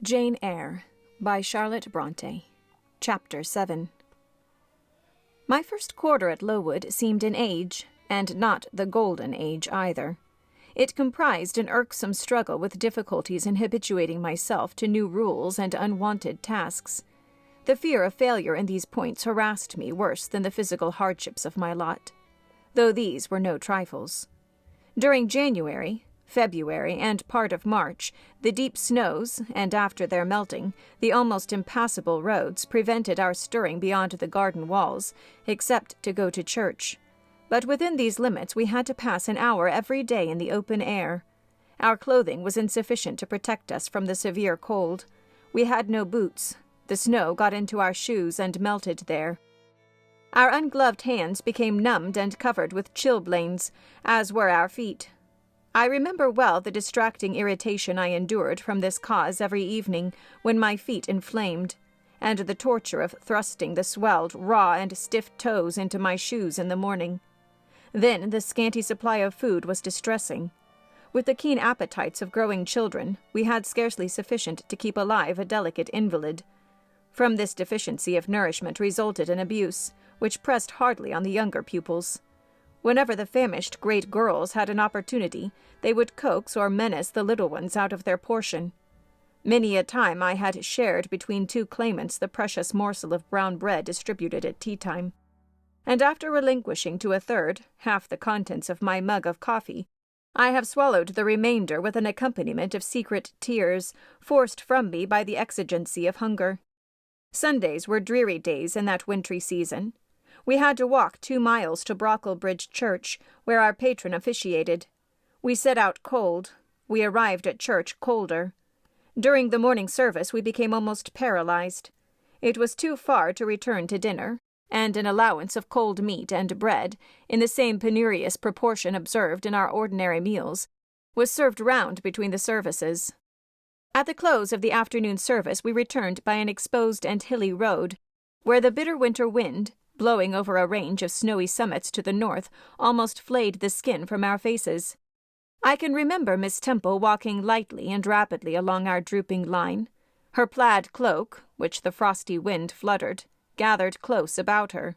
Jane Eyre by Charlotte Brontë. Chapter 7. My first quarter at Lowood seemed an age, and not the golden age either. It comprised an irksome struggle with difficulties in habituating myself to new rules and unwonted tasks. The fear of failure in these points harassed me worse than the physical hardships of my lot, though these were no trifles. During January, February, and part of March, the deep snows, and after their melting, the almost impassable roads prevented our stirring beyond the garden walls, except to go to church. But within these limits we had to pass an hour every day in the open air. Our clothing was insufficient to protect us from the severe cold. We had no boots. The snow got into our shoes and melted there. Our ungloved hands became numbed and covered with chilblains, as were our feet. I remember well the distracting irritation I endured from this cause every evening when my feet inflamed, and the torture of thrusting the swelled, raw, and stiff toes into my shoes in the morning. Then the scanty supply of food was distressing. With the keen appetites of growing children, we had scarcely sufficient to keep alive a delicate invalid. From this deficiency of nourishment resulted an abuse, which pressed hardly on the younger pupils. Whenever the famished great girls had an opportunity, they would coax or menace the little ones out of their portion. Many a time I had shared between two claimants the precious morsel of brown bread distributed at tea-time. And after relinquishing to a third half the contents of my mug of coffee, I have swallowed the remainder with an accompaniment of secret tears, forced from me by the exigency of hunger. Sundays were dreary days in that wintry season. We had to walk 2 miles to Brocklehurst church, where our patron officiated. We set out cold. We arrived at church colder. During the morning service we became almost paralyzed. It was too far to return to dinner, and an allowance of cold meat and bread, in the same penurious proportion observed in our ordinary meals, was served round between the services. At the close of the afternoon service we returned by an exposed and hilly road, where the bitter winter wind, blowing over a range of snowy summits to the north, almost flayed the skin from our faces. I can remember Miss Temple walking lightly and rapidly along our drooping line, her plaid cloak, which the frosty wind fluttered, gathered close about her,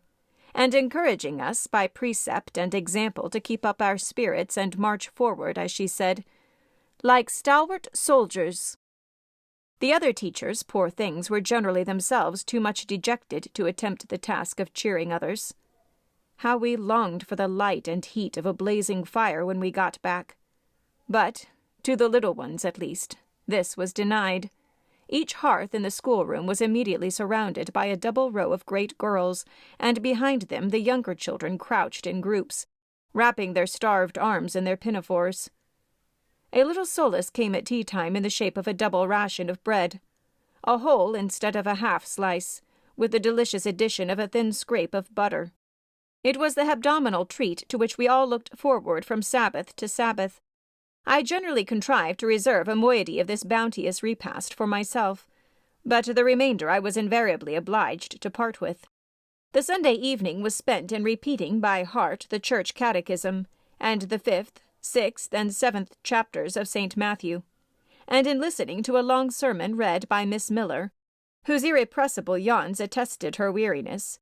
and encouraging us by precept and example to keep up our spirits and march forward, as she said, "like stalwart soldiers." The other teachers, poor things, were generally themselves too much dejected to attempt the task of cheering others. How we longed for the light and heat of a blazing fire when we got back. But, to the little ones at least, this was denied. Each hearth in the schoolroom was immediately surrounded by a double row of great girls, and behind them the younger children crouched in groups, wrapping their starved arms in their pinafores. A little solace came at tea-time in the shape of a double ration of bread, a whole instead of a half slice, with the delicious addition of a thin scrape of butter. It was the hebdomadal treat to which we all looked forward from Sabbath to Sabbath. I generally contrived to reserve a moiety of this bounteous repast for myself, but the remainder I was invariably obliged to part with. The Sunday evening was spent in repeating by heart the church catechism, and the 5th, 6th, and 7th chapters of St. Matthew, and in listening to a long sermon read by Miss Miller, whose irrepressible yawns attested her weariness.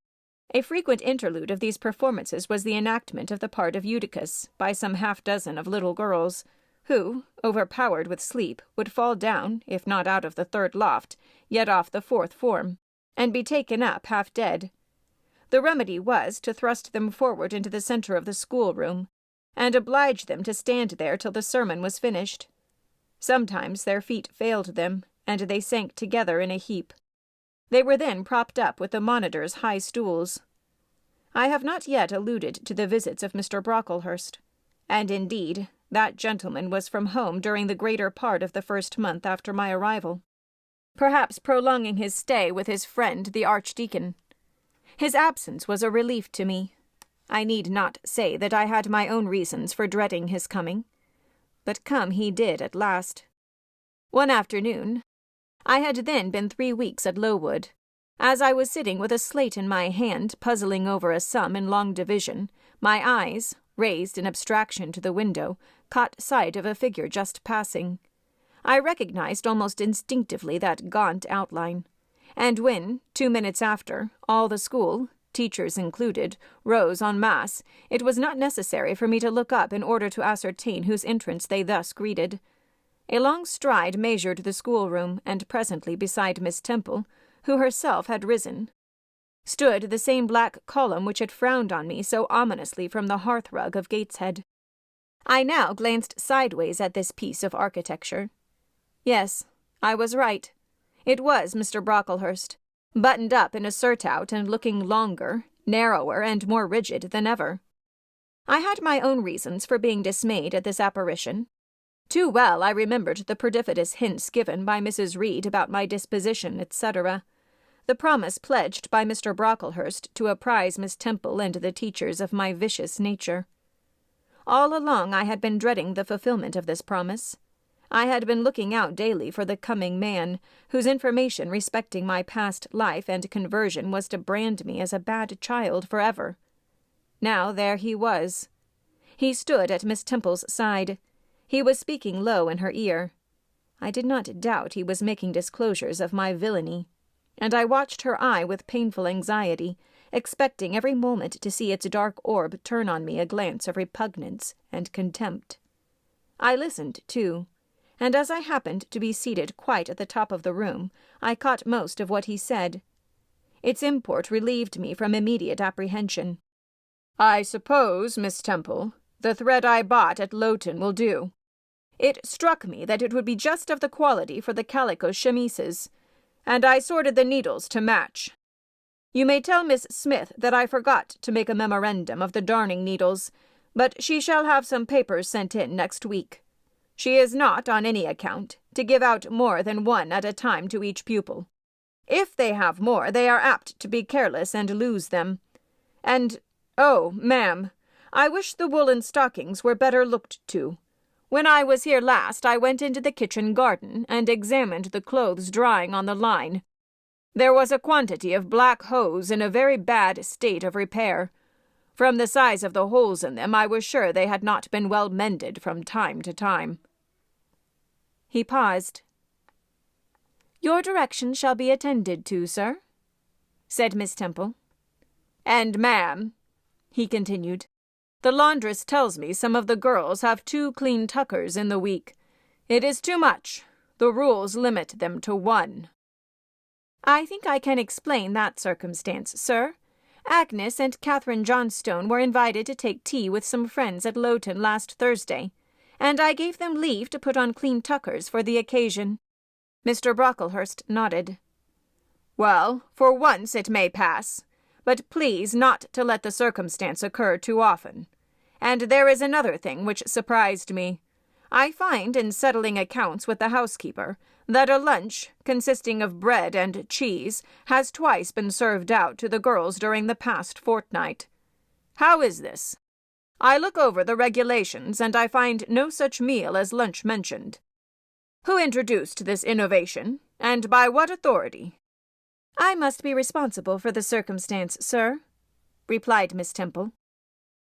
A frequent interlude of these performances was the enactment of the part of Eutychus by some half-dozen of little girls, who, overpowered with sleep, would fall down, if not out of the 3rd loft, yet off the 4th form, and be taken up half dead. The remedy was to thrust them forward into the centre of the schoolroom, and oblige them to stand there till the sermon was finished. Sometimes their feet failed them, and they sank together in a heap. They were then propped up with the monitor's high stools. I have not yet alluded to the visits of Mr. Brocklehurst, and indeed that gentleman was from home during the greater part of the first month after my arrival, perhaps prolonging his stay with his friend the Archdeacon. His absence was a relief to me. I need not say that I had my own reasons for dreading his coming, but come he did at last. One afternoon, I had then been 3 weeks at Lowood. As I was sitting with a slate in my hand, puzzling over a sum in long division, my eyes, raised in abstraction to the window, caught sight of a figure just passing. I recognized almost instinctively that gaunt outline. And when, 2 minutes after, all the school, teachers included, rose en masse, it was not necessary for me to look up in order to ascertain whose entrance they thus greeted. A long stride measured the schoolroom, and presently beside Miss Temple, who herself had risen, stood the same black column which had frowned on me so ominously from the hearthrug of Gateshead. I now glanced sideways at this piece of architecture. Yes, I was right. It was Mr. Brocklehurst, buttoned up in a surtout and looking longer, narrower, and more rigid than ever. I had my own reasons for being dismayed at this apparition. Too well I remembered the perdifidous hints given by Mrs. Reed about my disposition, etc., the promise pledged by Mr. Brocklehurst to apprise Miss Temple and the teachers of my vicious nature. All along I had been dreading the fulfillment of this promise. I had been looking out daily for the coming man, whose information respecting my past life and conversion was to brand me as a bad child forever. Now there he was. He stood at Miss Temple's side. He was speaking low in her ear. I did not doubt he was making disclosures of my villainy, and I watched her eye with painful anxiety, expecting every moment to see its dark orb turn on me a glance of repugnance and contempt. I listened, too, and as I happened to be seated quite at the top of the room, I caught most of what he said. Its import relieved me from immediate apprehension. "I suppose, Miss Temple, the thread I bought at Lowton will do. It struck me that it would be just of the quality for the calico chemises, and I sorted the needles to match. You may tell Miss Smith that I forgot to make a memorandum of the darning needles, but she shall have some papers sent in next week. She is not, on any account, to give out more than one at a time to each pupil. If they have more, they are apt to be careless and lose them. And, oh, ma'am, I wish the woolen stockings were better looked to. When I was here last, I went into the kitchen garden and examined the clothes drying on the line. There was a quantity of black hose in a very bad state of repair. From the size of the holes in them, I was sure they had not been well mended from time to time." He paused. "Your directions shall be attended to, sir," said Miss Temple. "And, ma'am," he continued, "the laundress tells me some of the girls have 2 clean tuckers in the week. It is too much. The rules limit them to 1. "I think I can explain that circumstance, sir. Agnes and Catherine Johnstone were invited to take tea with some friends at Lowton last Thursday, and I gave them leave to put on clean tuckers for the occasion." Mr. Brocklehurst nodded. "Well, for once it may pass, but please not to let the circumstance occur too often. And there is another thing which surprised me. I find in settling accounts with the housekeeper that a lunch, consisting of bread and cheese, has twice been served out to the girls during the past fortnight. How is this? I look over the regulations, and I find no such meal as lunch mentioned. Who introduced this innovation, and by what authority?" "I must be responsible for the circumstance, sir," replied Miss Temple.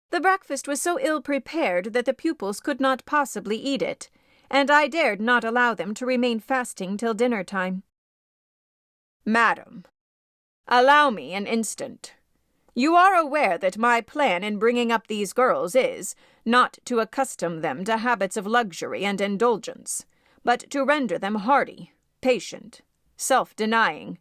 "The breakfast was so ill prepared that the pupils could not possibly eat it, and I dared not allow them to remain fasting till dinner-time." "Madam, allow me an instant. You are aware that my plan in bringing up these girls is, not to accustom them to habits of luxury and indulgence, but to render them hardy, patient, self-denying.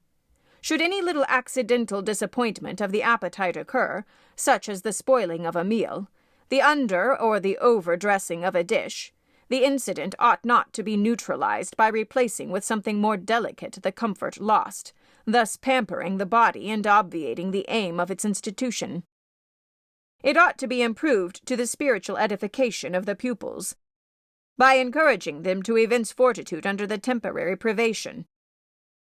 Should any little accidental disappointment of the appetite occur, such as the spoiling of a meal, the under or the over-dressing of a dish, the incident ought not to be neutralized by replacing with something more delicate the comfort lost, thus pampering the body and obviating the aim of its institution. It ought to be improved to the spiritual edification of the pupils, by encouraging them to evince fortitude under the temporary privation.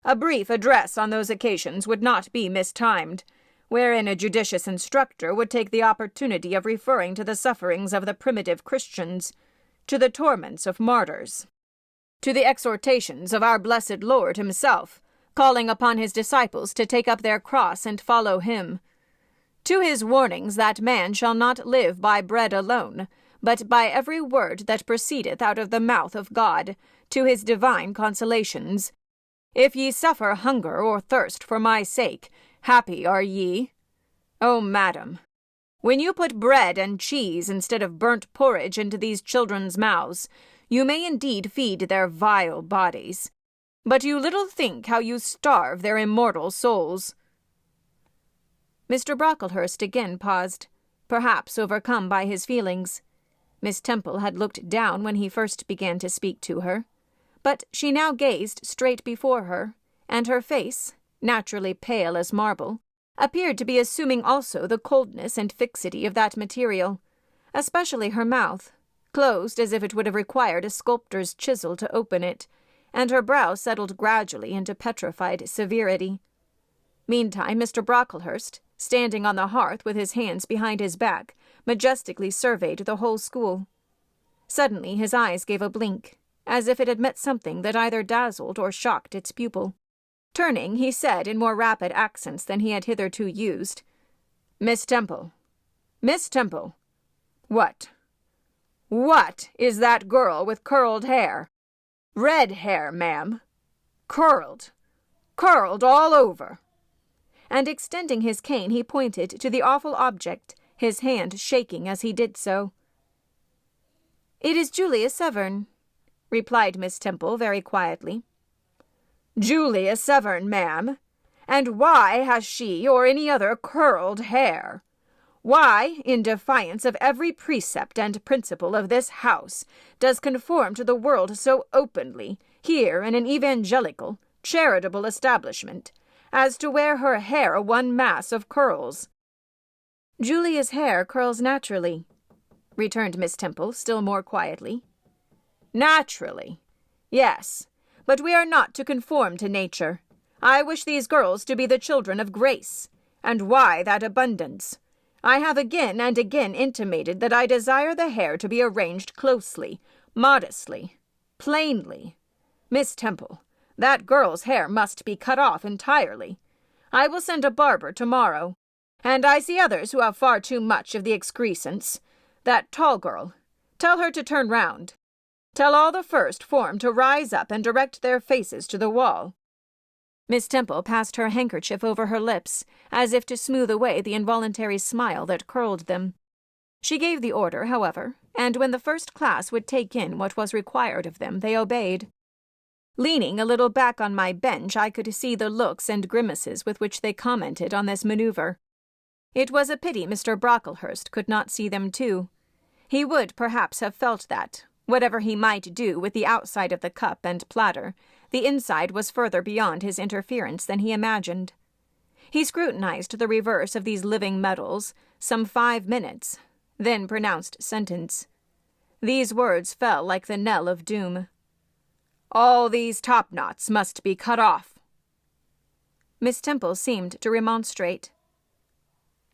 A brief address on those occasions would not be mistimed, wherein a judicious instructor would take the opportunity of referring to the sufferings of the primitive Christians, to the torments of martyrs, to the exhortations of our blessed Lord himself, calling upon his disciples to take up their cross and follow him, to his warnings that man shall not live by bread alone, but by every word that proceedeth out of the mouth of God, to his divine consolations. If ye suffer hunger or thirst for my sake, happy are ye. O madam, when you put bread and cheese instead of burnt porridge into these children's mouths, you may indeed feed their vile bodies, but you little think how you starve their immortal souls." Mr. Brocklehurst again paused, perhaps overcome by his feelings. Miss Temple had looked down when he first began to speak to her, but she now gazed straight before her, and her face, naturally pale as marble, appeared to be assuming also the coldness and fixity of that material, especially her mouth, closed as if it would have required a sculptor's chisel to open it, and her brow settled gradually into petrified severity. Meantime, Mr. Brocklehurst, standing on the hearth with his hands behind his back, majestically surveyed the whole school. Suddenly his eyes gave a blink, as if it had met something that either dazzled or shocked its pupil. Turning, he said in more rapid accents than he had hitherto used, "Miss Temple! Miss Temple! What is that girl with curled hair? Red hair, ma'am. Curled all over." And extending his cane, he pointed to the awful object, his hand shaking as he did so. "It is Julia Severn," replied Miss Temple very quietly. "Julia Severn, ma'am? And why has she or any other curled hair? Why, in defiance of every precept and principle of this house, does conform to the world so openly, here in an evangelical, charitable establishment, as to wear her hair one mass of curls?" "Julia's hair curls naturally," returned Miss Temple, still more quietly. "Naturally. Yes, but we are not to conform to nature. I wish these girls to be the children of grace. And why that abundance? I have again and again intimated that I desire the hair to be arranged closely, modestly, plainly. Miss Temple, that girl's hair must be cut off entirely. I will send a barber tomorrow. And I see others who have far too much of the excrescence. That tall girl, tell her to turn round. Tell all the first form to rise up and direct their faces to the wall." Miss Temple passed her handkerchief over her lips, as if to smooth away the involuntary smile that curled them. She gave the order, however, and when the first class would take in what was required of them, they obeyed. Leaning a little back on my bench, I could see the looks and grimaces with which they commented on this maneuver. It was a pity Mr. Brocklehurst could not see them too. He would perhaps have felt that, whatever he might do with the outside of the cup and platter, the inside was further beyond his interference than he imagined. He scrutinized the reverse of these living metals some 5 minutes, then pronounced sentence. These words fell like the knell of doom. "All these topknots must be cut off." Miss Temple seemed to remonstrate.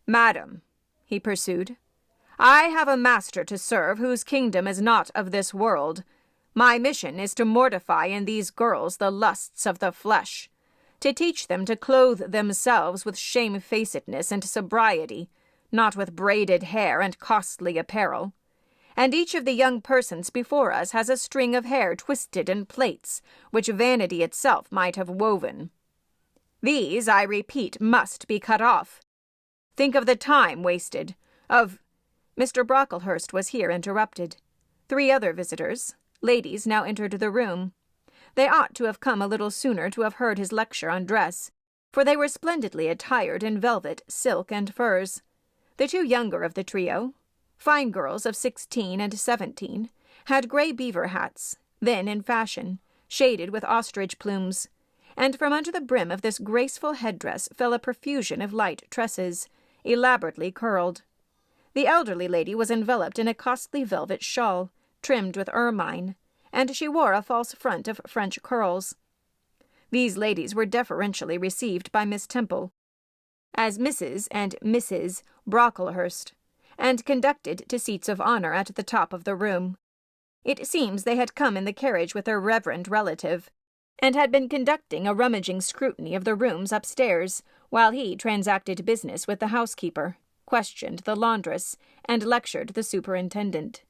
"Madam," he pursued, "I have a master to serve whose kingdom is not of this world. My mission is to mortify in these girls the lusts of the flesh, to teach them to clothe themselves with shamefacedness and sobriety, not with braided hair and costly apparel. And each of the young persons before us has a string of hair twisted in plaits, which vanity itself might have woven. These, I repeat, must be cut off. Think of the time wasted, of—" Mr. Brocklehurst was here interrupted. 3 other visitors, ladies, now entered the room. They ought to have come a little sooner to have heard his lecture on dress, for they were splendidly attired in velvet, silk, and furs. The 2 younger of the trio, fine girls of 16 and 17, had grey beaver hats, then in fashion, shaded with ostrich plumes, and from under the brim of this graceful headdress fell a profusion of light tresses, elaborately curled. The elderly lady was enveloped in a costly velvet shawl, trimmed with ermine, and she wore a false front of French curls. These ladies were deferentially received by Miss Temple as Mrs. and Mrs. Brocklehurst, and conducted to seats of honor at the top of the room. It seems they had come in the carriage with their reverend relative, and had been conducting a rummaging scrutiny of the rooms upstairs, while he transacted business with the housekeeper, questioned the laundress, and lectured the superintendent.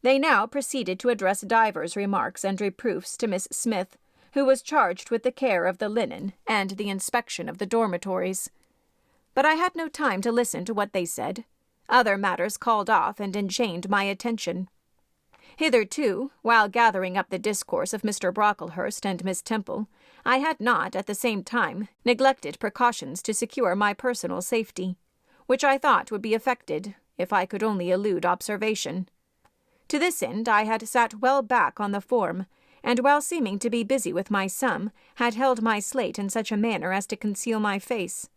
They now proceeded to address divers remarks and reproofs to Miss Smith, who was charged with the care of the linen and the inspection of the dormitories. But I had no time to listen to what they said. Other matters called off and enchained my attention. Hitherto, while gathering up the discourse of Mr. Brocklehurst and Miss Temple, I had not, at the same time, neglected precautions to secure my personal safety, which I thought would be effected if I could only elude observation. To this end I had sat well back on the form, and while seeming to be busy with my sum, had held my slate in such a manner as to conceal my face.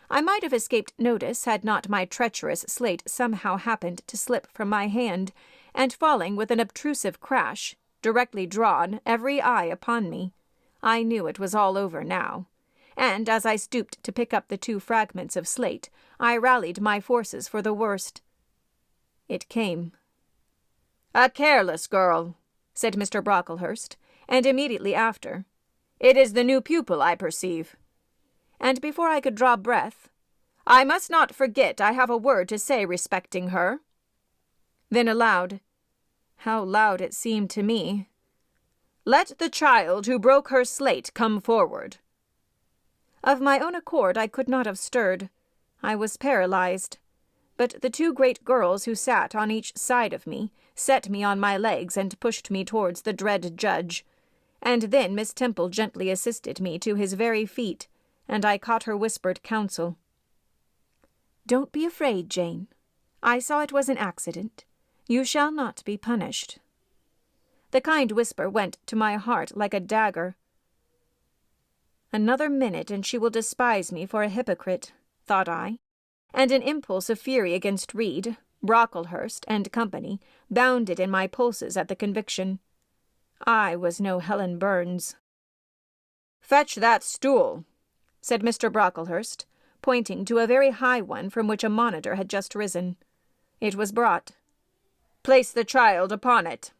I might have escaped notice had not my treacherous slate somehow happened to slip from my hand, and falling with an obtrusive crash, directly drawn every eye upon me. I knew it was all over now, and as I stooped to pick up the 2 fragments of slate, I rallied my forces for the worst. It came. "A careless girl," said Mr. Brocklehurst, and immediately after, "It is the new pupil, I perceive." And before I could draw breath, "I must not forget I have a word to say respecting her." Then aloud, how loud it seemed to me, "Let the child who broke her slate come forward." Of my own accord I could not have stirred. I was paralyzed. But the 2 great girls who sat on each side of me set me on my legs and pushed me towards the dread judge. And then Miss Temple gently assisted me to his very feet, and I caught her whispered counsel. "Don't be afraid, Jane. I saw it was an accident. You shall not be punished." The kind whisper went to my heart like a dagger. Another minute and she will despise me for a hypocrite, thought I, and an impulse of fury against Reed, Brocklehurst, and company bounded in my pulses at the conviction. I was no Helen Burns. "Fetch that stool," said Mr. Brocklehurst, pointing to a very high one from which a monitor had just risen. It was brought. "Place the child upon it."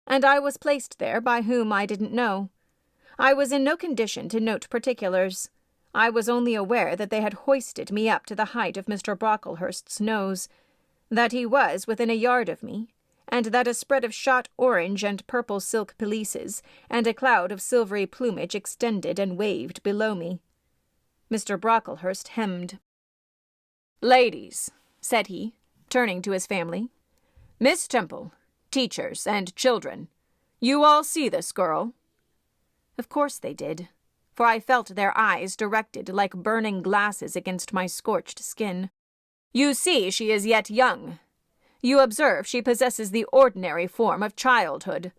And I was placed there by whom I didn't know. I was in no condition to note particulars. I was only aware that they had hoisted me up to the height of Mr. Brocklehurst's nose, that he was within a yard of me, and that a spread of shot orange and purple silk pelisses and a cloud of silvery plumage extended and waved below me. Mr. Brocklehurst hemmed. "Ladies," said he, turning to his family, "Miss Temple, teachers, and children, you all see this girl?" Of course they did, for I felt their eyes directed like burning glasses against my scorched skin. "You see she is yet young. You observe she possesses the ordinary form of childhood.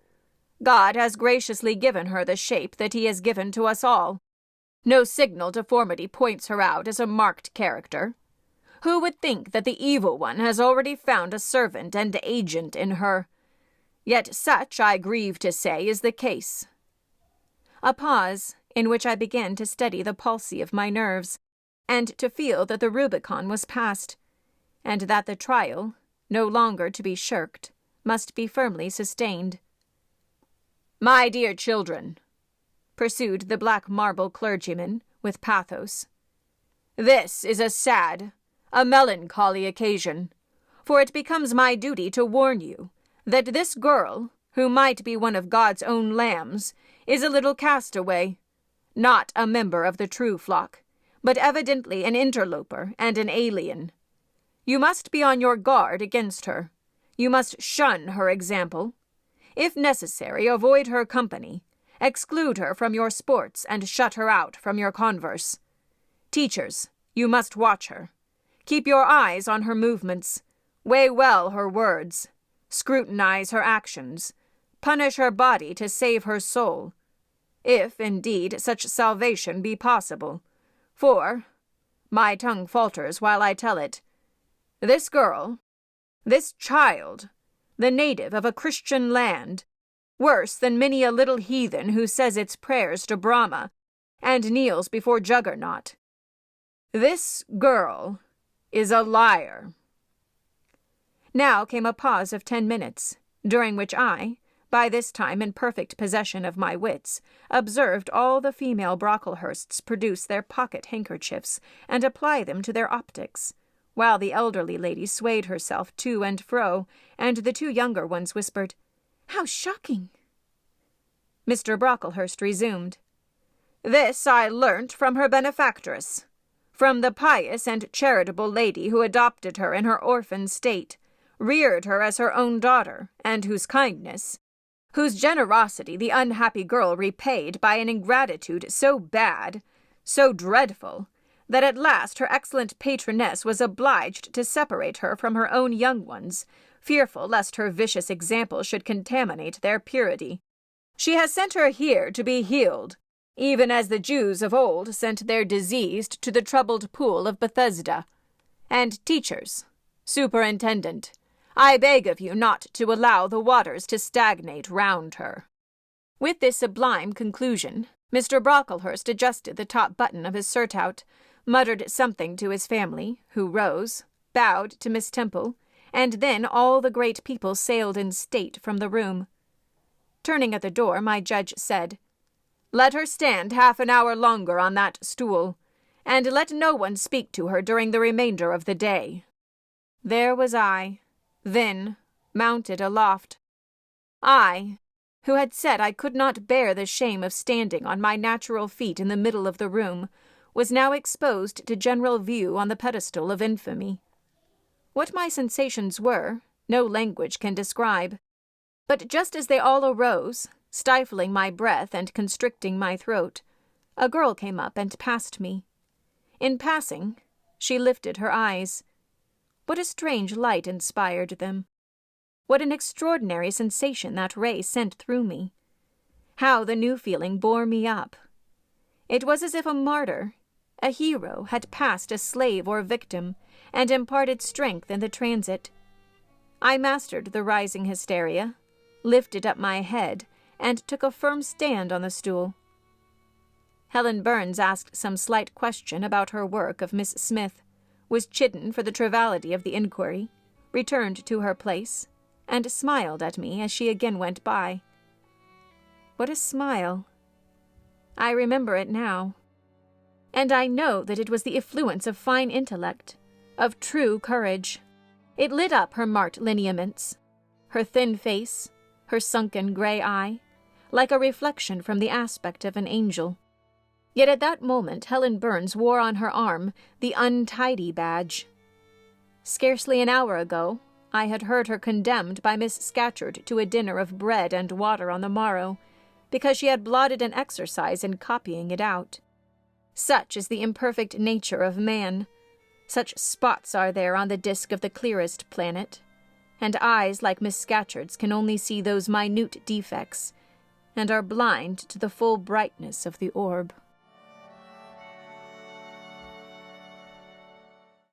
God has graciously given her the shape that he has given to us all. No signal deformity points her out as a marked character. Who would think that the evil one has already found a servant and agent in her? Yet such, I grieve to say, is the case." A pause, in which I began to steady the palsy of my nerves, and to feel that the Rubicon was passed, and that the trial, no longer to be shirked, must be firmly sustained. "My dear children," pursued the black marble clergyman, with pathos, "this is a sad, a melancholy occasion, for it becomes my duty to warn you that this girl, who might be one of God's own lambs, is a little castaway, not a member of the true flock, but evidently an interloper and an alien. You must be on your guard against her. You must shun her example. If necessary, avoid her company. Exclude her from your sports and shut her out from your converse. Teachers, you must watch her. Keep your eyes on her movements. Weigh well her words. Scrutinize her actions. Punish her body to save her soul, if, indeed, such salvation be possible. For, my tongue falters while I tell it, this girl, this child, the native of a Christian land, worse than many a little heathen who says its prayers to Brahma and kneels before Juggernaut, this girl is a liar." Now came a pause of 10 minutes, during which I, by this time in perfect possession of my wits, observed all the female Brocklehursts produce their pocket handkerchiefs and apply them to their optics, while the elderly lady swayed herself to and fro, and the two younger ones whispered, "How shocking!" Mr. Brocklehurst resumed. "This I learnt from her benefactress, from the pious and charitable lady who adopted her in her orphan state, reared her as her own daughter, and whose generosity the unhappy girl repaid by an ingratitude so bad, so dreadful, that at last her excellent patroness was obliged to separate her from her own young ones, fearful lest her vicious example should contaminate their purity. She has sent her here to be healed, even as the Jews of old sent their diseased to the troubled pool of Bethesda. And teachers, superintendent, I beg of you not to allow the waters to stagnate round her." With this sublime conclusion, Mr. Brocklehurst adjusted the top button of his surtout, muttered something to his family, who rose, bowed to Miss Temple, and then all the great people sailed in state from the room. Turning at the door, my judge said, "Let her stand half an hour longer on that stool, and let no one speak to her during the remainder of the day." There was I, then, mounted aloft. I, who had said I could not bear the shame of standing on my natural feet in the middle of the room, was now exposed to general view on the pedestal of infamy. What my sensations were, no language can describe. But just as they all arose, stifling my breath and constricting my throat, a girl came up and passed me. In passing, she lifted her eyes. What a strange light inspired them! What an extraordinary sensation that ray sent through me! How the new feeling bore me up! It was as if a martyr, a hero, had passed as slave or victim, and imparted strength in the transit. I mastered the rising hysteria, lifted up my head, and took a firm stand on the stool. Helen Burns asked some slight question about her work of Miss Smith, was chidden for the triviality of the inquiry, returned to her place, and smiled at me as she again went by. What a smile! I remember it now. And I know that it was the effluence of fine intellect, of true courage. It lit up her marked lineaments, her thin face, her sunken gray eye, like a reflection from the aspect of an angel. Yet at that moment Helen Burns wore on her arm the untidy badge. Scarcely an hour ago, I had heard her condemned by Miss Scatcherd to a dinner of bread and water on the morrow, because she had blotted an exercise in copying it out. Such is the imperfect nature of man. Such spots are there on the disk of the clearest planet, and eyes like Miss Scatcherd's can only see those minute defects, and are blind to the full brightness of the orb.